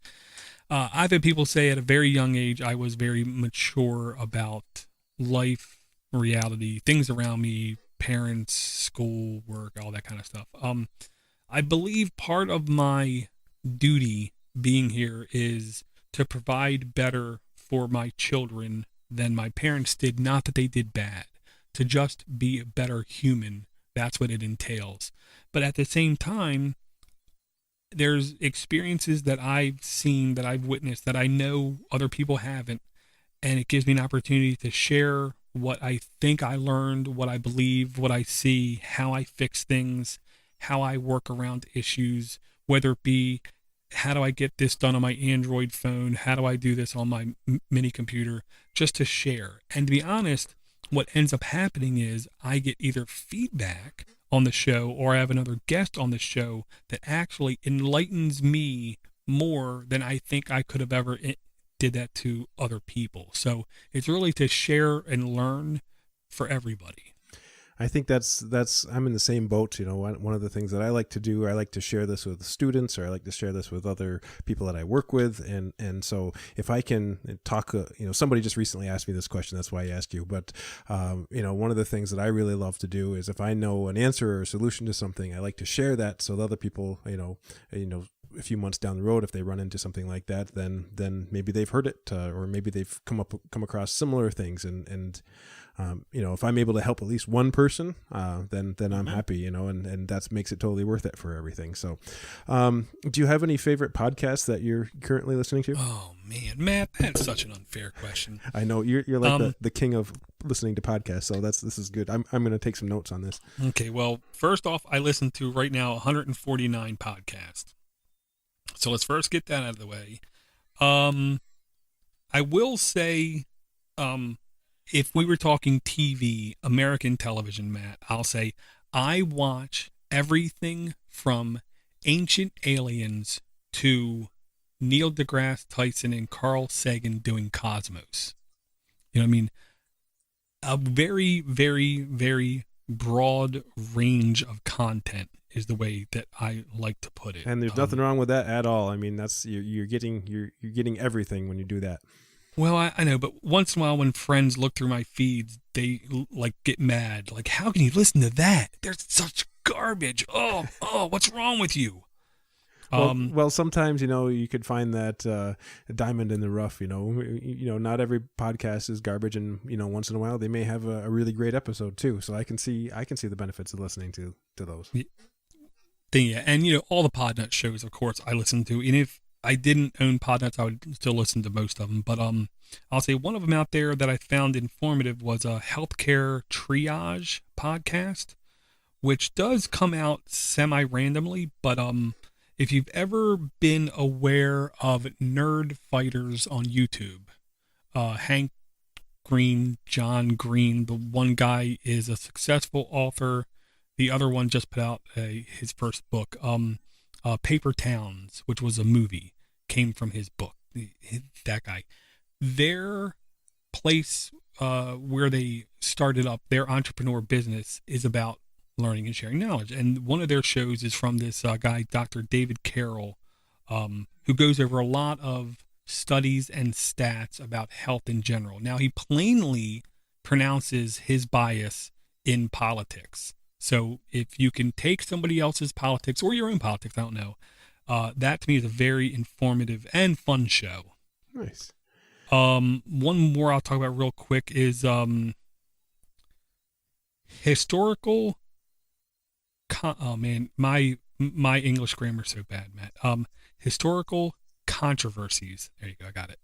I've had people say at a very young age I was very mature about life, reality, things around me, parents, school, work, all that kind of stuff. I believe part of my duty being here is to provide better for my children than my parents did. Not that they did bad, to just be a better human. That's what it entails. But at the same time, there's experiences that I've seen, that I've witnessed, that I know other people haven't. And it gives me an opportunity to share what I think I learned, what I believe, what I see, how I fix things, how I work around issues, whether it be, how do I get this done on my Android phone? How do I do this on my mini computer? Just to share. And to be honest, what ends up happening is I get either feedback on the show, or I have another guest on the show that actually enlightens me more than I think I could have ever did that to other people. So it's really to share and learn for everybody. I think that's I'm in the same boat. One of the things that I like to do, I like to share this with students, or I like to share this with other people that I work with. And so if I can talk, somebody just recently asked me this question, that's why I asked you. But, one of the things that I really love to do is, if I know an answer or a solution to something, I like to share that so that other people, a few months down the road, if they run into something like that, then maybe they've heard it, or maybe they've come across similar things, and if I'm able to help at least one person, then I'm happy, and that makes it totally worth it for everything. So, do you have any favorite podcasts that you're currently listening to? Oh man, Matt, that's such an unfair question. I know you're like the king of listening to podcasts, so this is good. I'm going to take some notes on this. Okay, well, first off, I listen to right now 149 podcasts. So let's first get that out of the way. I will say, if we were talking TV, American television, Matt, I'll say I watch everything from Ancient Aliens to Neil deGrasse Tyson and Carl Sagan doing Cosmos. You know what I mean? A very, very, very broad range of content is the way that I like to put it. And there's nothing wrong with that at all. I mean, that's you're getting everything when you do that. Well, I know, but once in a while when friends look through my feeds, they like get mad. Like, how can you listen to that? There's such garbage. Oh, what's wrong with you? Well, sometimes, you could find that diamond in the rough. Not every podcast is garbage, and once in a while they may have a really great episode too. So I can see the benefits of listening to those. Yeah, and all the Podnutz shows, of course, I listen to. And if I didn't own Podnutz, I would still listen to most of them. But I'll say one of them out there that I found informative was a healthcare triage podcast, which does come out semi-randomly. But if you've ever been aware of nerd fighters on YouTube, Hank Green, John Green, the one guy is a successful author. The other one just put out his first book. Paper Towns, which was a movie, came from his book. That guy. Their place where they started up their entrepreneur business is about learning and sharing knowledge. And one of their shows is from this guy, Dr. David Carroll, who goes over a lot of studies and stats about health in general. Now, he plainly pronounces his bias in politics. So if you can take somebody else's politics or your own politics, I don't know, that to me is a very informative and fun show. Nice. One more I'll talk about real quick is historical. Oh man, my English grammar is so bad, Matt. Historical controversies. There you go, I got it.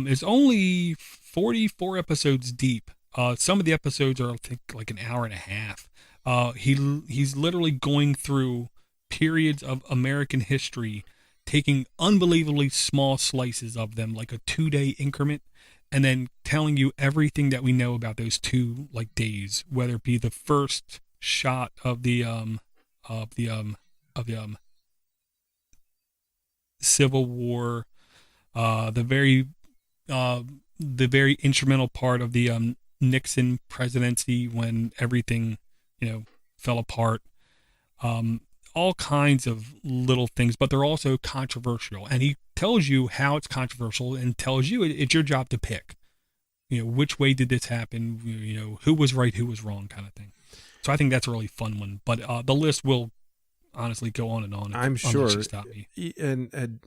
It's only 44 episodes deep. Some of the episodes are, I think, like an hour and a half. He's literally going through periods of American history, taking unbelievably small slices of them, like a 2-day increment, and then telling you everything that we know about those 2 days, whether it be the first shot of the Civil War, the very instrumental part of the Nixon presidency when everything fell apart, all kinds of little things, but they're also controversial. And he tells you how it's controversial and tells you it's your job to pick, which way did this happen? Who was right, who was wrong, kind of thing. So I think that's a really fun one, but the list will honestly go on and on. I'm sure. Stop me. And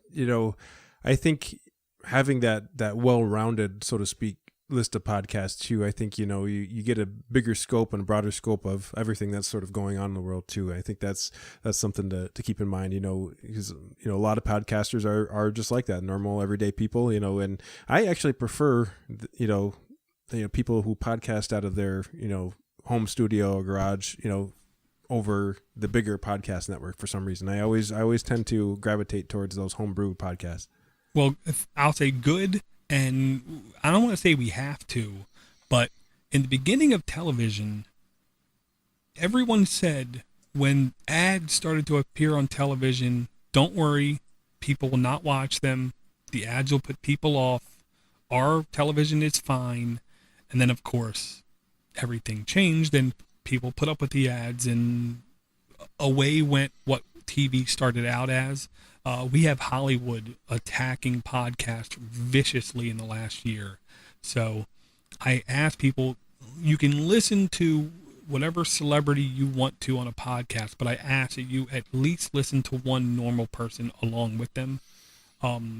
I think having that well-rounded, so to speak, list of podcasts too, I think you get a bigger scope and a broader scope of everything that's sort of going on in the world too. I think that's something to keep in mind, because a lot of podcasters are just like that, normal everyday people, and I actually prefer people who podcast out of their home studio or garage, over the bigger podcast network for some reason. I always tend to gravitate towards those homebrew podcasts. Well, I'll say good. And I don't want to say we have to, but in the beginning of television, everyone said when ads started to appear on television, don't worry, people will not watch them. The ads will put people off. Our television is fine. And then, of course, everything changed and people put up with the ads, and away went what TV started out as. We have Hollywood attacking podcasts viciously in the last year. So I ask people, you can listen to whatever celebrity you want to on a podcast, but I ask that you at least listen to one normal person along with them,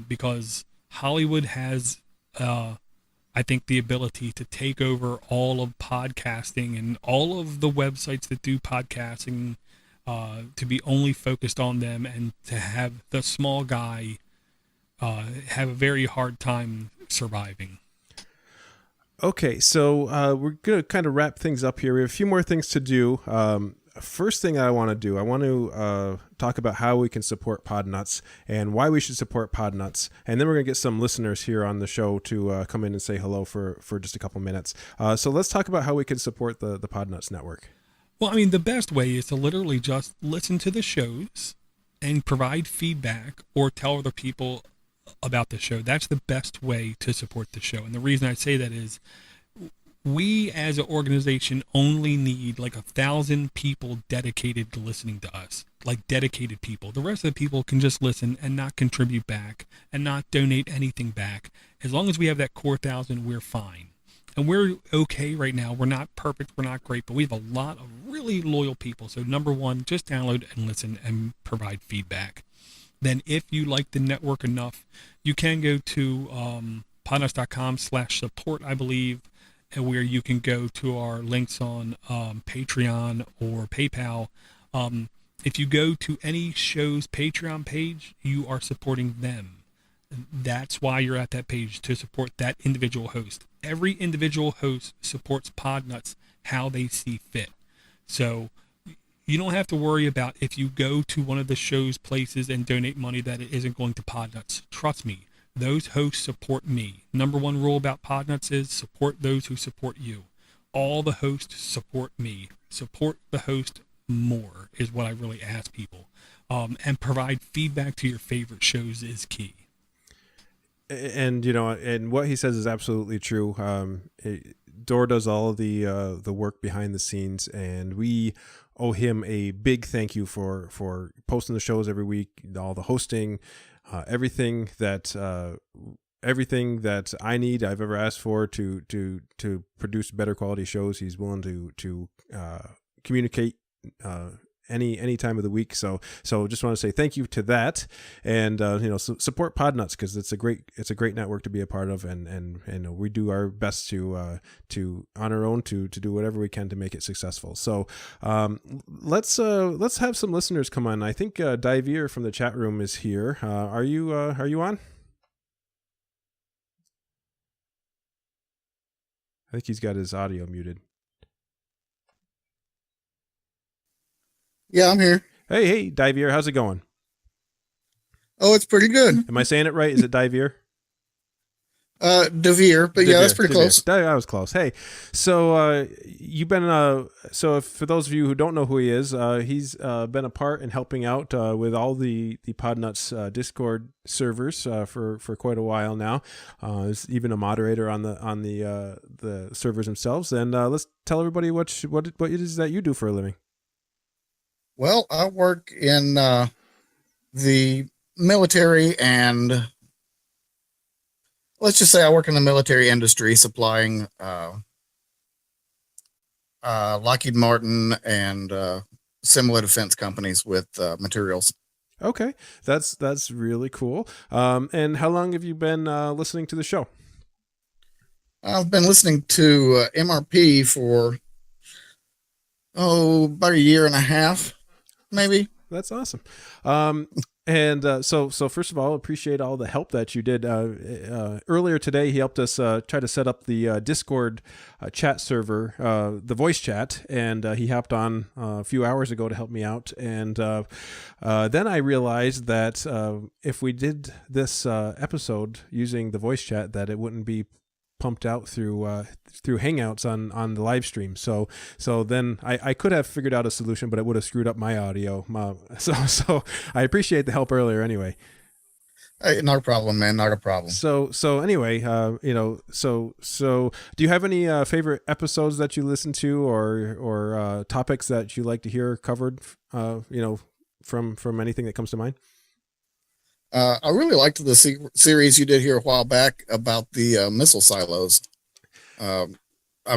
because Hollywood has, I think, the ability to take over all of podcasting and all of the websites that do podcasting, to be only focused on them, and to have the small guy have a very hard time surviving. Okay, so we're going to kind of wrap things up here. We have a few more things to do. First thing I want to do, I want to talk about how we can support Podnutz and why we should support Podnutz. And then we're going to get some listeners here on the show to come in and say hello for just a couple minutes. So let's talk about how we can support the Podnutz network. Well, I mean, the best way is to literally just listen to the shows and provide feedback or tell other people about the show. That's the best way to support the show. And the reason I say that is we as an organization only need like 1,000 people dedicated to listening to us, like dedicated people. The rest of the people can just listen and not contribute back and not donate anything back. As long as we have that core 1,000, we're fine. And we're okay right now. We're not perfect. We're not great, but we have a lot of really loyal people. So number one, just download and listen and provide feedback. Then if you like the network enough, you can go to podnutz.com/support, I believe, where you can go to our links on Patreon or PayPal. If you go to any show's Patreon page, you are supporting them. That's why you're at that page, to support that individual host. Every individual host supports Podnutz how they see fit. So you don't have to worry about if you go to one of the show's places and donate money that it isn't going to Podnutz. Trust me, those hosts support me. Number one rule about Podnutz is support those who support you. All the hosts support me. Support the host more is what I really ask people. And provide feedback to your favorite shows is key. And and what he says is absolutely true. Dor does all of the work behind the scenes, and we owe him a big thank you for posting the shows every week, all the hosting, everything that I need, I've ever asked for to produce better quality shows. He's willing to communicate any time of the week. So just want to say thank you to that, and support Podnutz, because it's a great network to be a part of, and we do our best to on our own to do whatever we can to make it successful. So let's have some listeners come on. I think Divier from the chat room is here. Are you on? I think he's got his audio muted. Yeah, I'm here. Hey, Divier, how's it going? Oh, it's pretty good. Am I saying it right? Is it Divier? Devere, but yeah, that's pretty close. I was close. Hey, so you've been for those of you who don't know who he is, he's been a part in helping out with all the Podnutz Discord servers for quite a while now. He's even a moderator on the servers themselves. And let's tell everybody what it is that you do for a living. Well, I work in the military, and let's just say I work in the military industry, supplying Lockheed Martin and similar defense companies with materials. Okay, that's really cool. And how long have you been listening to the show? I've been listening to MRP for about a year and a half. Maybe. That's awesome. And so first of all, appreciate all the help that you did. Earlier today, he helped us try to set up the Discord chat server, the voice chat, and he hopped on a few hours ago to help me out. And then I realized that if we did this episode using the voice chat, that it wouldn't be pumped out through Hangouts on the live stream. So then I could have figured out a solution, but it would have screwed up my audio. So I appreciate the help earlier anyway. Hey, not a problem, man. Not a problem. So anyway, so do you have any favorite episodes that you listen to, or topics that you like to hear covered, from anything that comes to mind? I really liked the series you did here a while back about the missile silos. I'm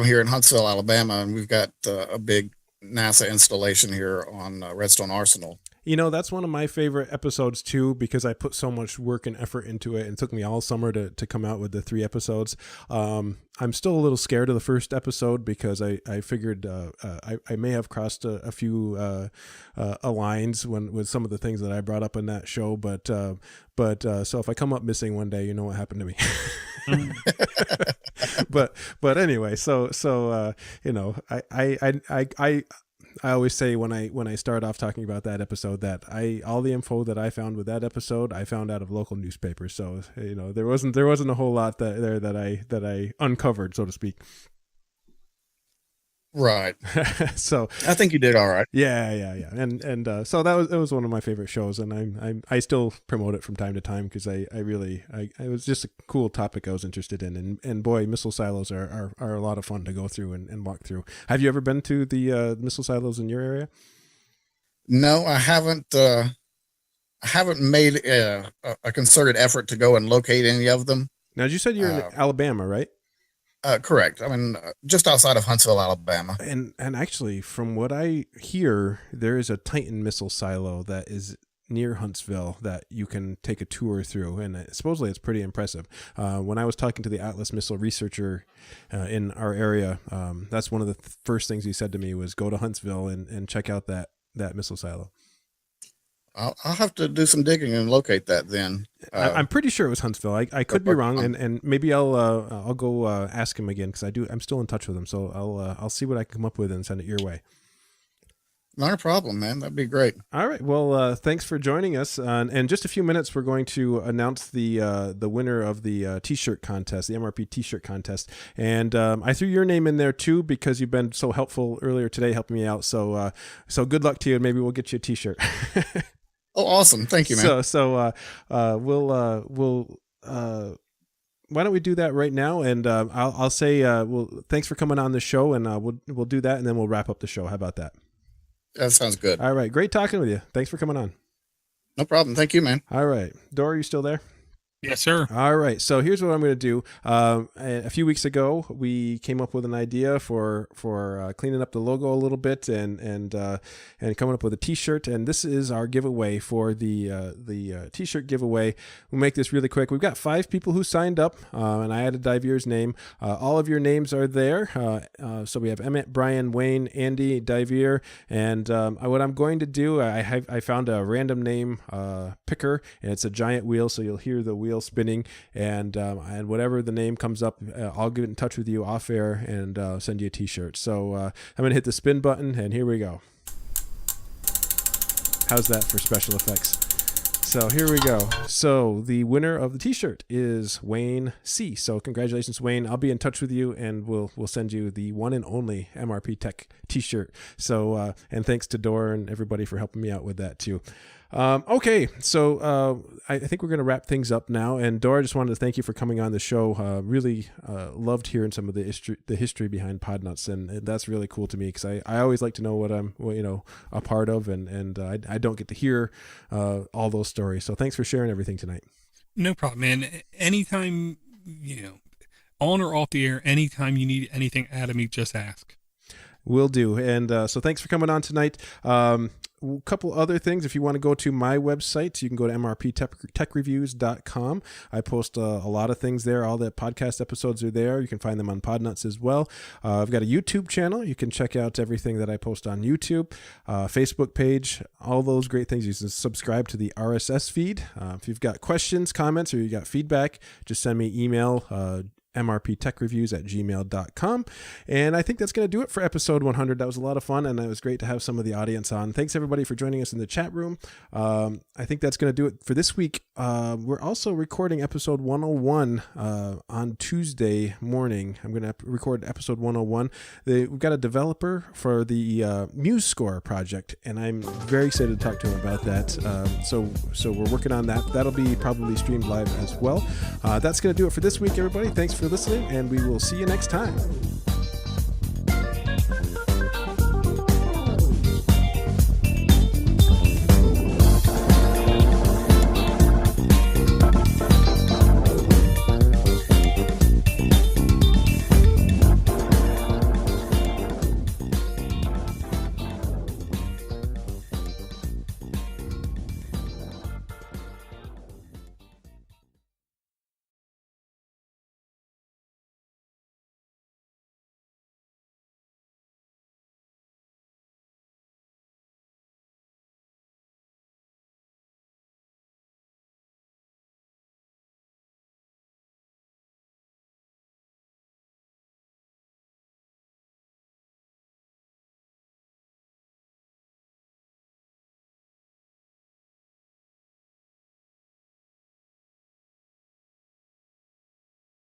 here in Huntsville, Alabama, and we've got a big NASA installation here on Redstone Arsenal. That's one of my favorite episodes too, because I put so much work and effort into it, and it took me all summer to come out with the 3 episodes. I'm still a little scared of the first episode because I figured I may have crossed a few lines with some of the things that I brought up in that show, but so if I come up missing one day, you know what happened to me. but anyway, so I always say when I start off talking about that episode that all the info that I found with that episode I found out of local newspapers. So there wasn't a whole lot that I uncovered, so to speak. Right. So I think you did all right. Yeah. And so it was one of my favorite shows, and I still promote it from time to time because I was just a cool topic I was interested in, and boy, missile silos are a lot of fun to go through and walk through. Have you ever been to the missile silos in your area? No, I haven't. I haven't made a concerted effort to go and locate any of them. Now, you said you're in Alabama, right? Correct. I mean, just outside of Huntsville, Alabama. And actually, from what I hear, there is a Titan missile silo that is near Huntsville that you can take a tour through, and supposedly it's pretty impressive. When I was talking to the Atlas missile researcher in our area, that's one of the first things he said to me was go to Huntsville and check out that missile silo. I'll have to do some digging and locate that then. I'm pretty sure it was Huntsville. I could be wrong, and maybe I'll go ask him again, because I'm still in touch with him. So I'll see what I can come up with and send it your way. Not a problem, man. That'd be great. All right. Well, thanks for joining us. In just a few minutes, we're going to announce the winner of the T-shirt contest, the MRP T-shirt contest. And I threw your name in there too, because you've been so helpful earlier today, helping me out. So good luck to you, and maybe we'll get you a T-shirt. Oh, awesome! Thank you, man. So we'll. Why don't we do that right now? And I'll say, thanks for coming on the show, and we'll do that, and then we'll wrap up the show. How about that? That sounds good. All right. Great talking with you. Thanks for coming on. No problem. Thank you, man. All right. Dora, are you still there? Yes, sir. All right. So here's what I'm going to do. A few weeks ago, we came up with an idea for cleaning up the logo a little bit and coming up with a T-shirt. And this is our giveaway for the T-shirt giveaway. We'll make this really quick. We've got 5 people who signed up, and I added Divier's name. All of your names are there. So we have Emmett, Brian, Wayne, Andy, Divier, and what I'm going to do, I found a random name picker, and it's a giant wheel, so you'll hear the wheel spinning, and whatever the name comes up, I'll get in touch with you off air and send you a T-shirt. So I'm going to hit the spin button, and here we go. How's that for special effects? So here we go. So the winner of the T-shirt is Wayne C. So congratulations, Wayne. I'll be in touch with you, and we'll send you the one and only MrpTech T-shirt. So and thanks to Dora and everybody for helping me out with that too. Okay, so I think we're going to wrap things up now. And Dora, just wanted to thank you for coming on the show. Really loved hearing some of the history behind Podnutz, and that's really cool to me, because I always like to know what I'm a part of, and I don't get to hear all those stories. So thanks for sharing everything tonight. No problem, man. Anytime, on or off the air, anytime you need anything out of me, just ask. Will do. And so thanks for coming on tonight. A couple other things. If you want to go to my website, you can go to mrptechreviews.com. I post a lot of things there. All the podcast episodes are there. You can find them on Podnutz as well. I've got a YouTube channel. You can check out everything that I post on YouTube, Facebook page, all those great things. You can subscribe to the RSS feed. If you've got questions, comments, or you got feedback, just send me email, mrptechreviews@gmail.com. And I think that's going to do it for episode 100. That was a lot of fun, and it was great to have some of the audience on. Thanks everybody for joining us in the chat room. I think that's going to do it for this week. We're also recording episode 101 on Tuesday morning. I'm going to record episode 101. We've got a developer for the MuseScore project, and I'm very excited to talk to him about that. So we're working on that. That'll be probably streamed live as well. That's going to do it for this week, everybody. Thanks for listening, and we will see you next time.